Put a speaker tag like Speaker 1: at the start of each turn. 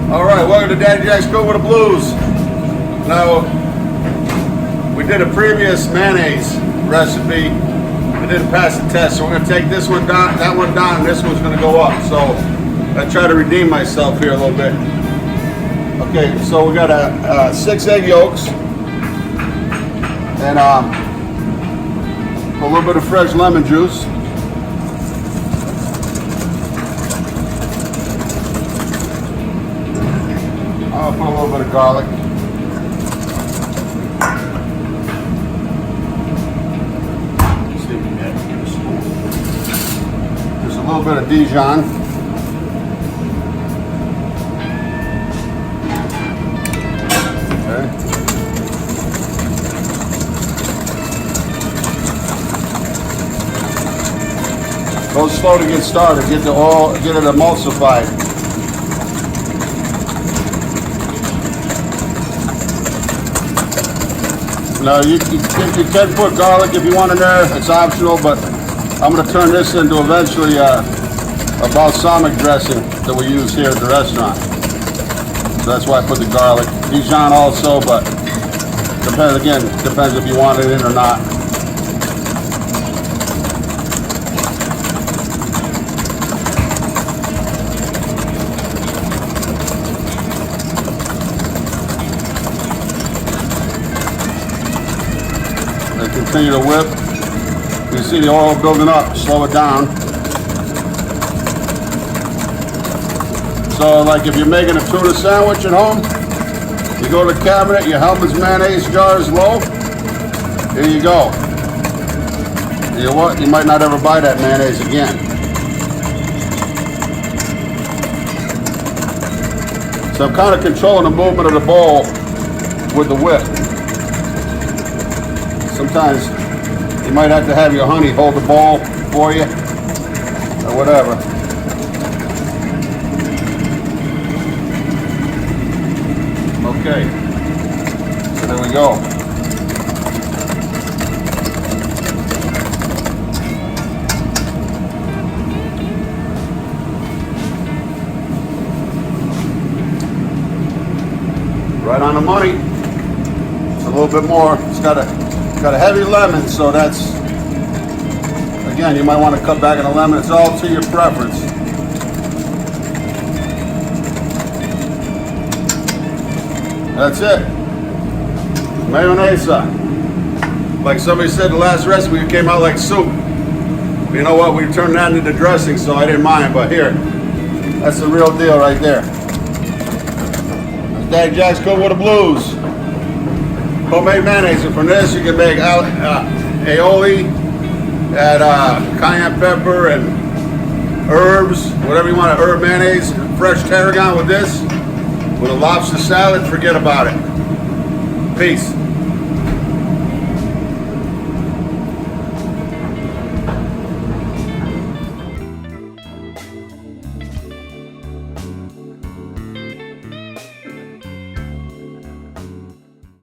Speaker 1: Alright, welcome to Daddy Jack's Cook with the Blues. Now, we did a previous mayonnaise recipe. We didn't pass the test, so we're going to take this one down, that one down, and this one's going to go up. So, I try to redeem myself here a little bit. Okay, so we got 6 egg yolks. And a little bit of fresh lemon juice. I'll put a little bit of garlic. Let's see if we can get a spoon. There's a little bit of Dijon. Okay. Go slow to get started. Get the oil, get it emulsified. Now you can put garlic if you want in there. It's optional, but I'm going to turn this into eventually a balsamic dressing that we use here at the restaurant. So that's why I put the garlic. Dijon also, but depends if you want it in or not. Continue to whip. You see the oil building up. Slow it down. So, like if you're making a tuna sandwich at home, you go to the cabinet, your Hellmann's mayonnaise jar is low. Here you go. You know what? You might not ever buy that mayonnaise again. So I'm kind of controlling the movement of the bowl with the whip. Sometimes you might have to have your honey hold the bowl for you, or whatever. Okay, so there we go. Right on the money. It's a little bit more. It's got a heavy lemon, so that's, again, you might want to cut back on the lemon. It's all to your preference. That's it. Mayonnaise. Like somebody said, the last recipe came out like soup. You know what? We turned that into dressing, so I didn't mind. But here, that's the real deal right there. Daddy Jack's Cook with the Blues. Homemade mayonnaise. And from this, you can make aioli, add cayenne pepper and herbs, whatever you want, herb mayonnaise, fresh tarragon with this. With a lobster salad, forget about it. Peace.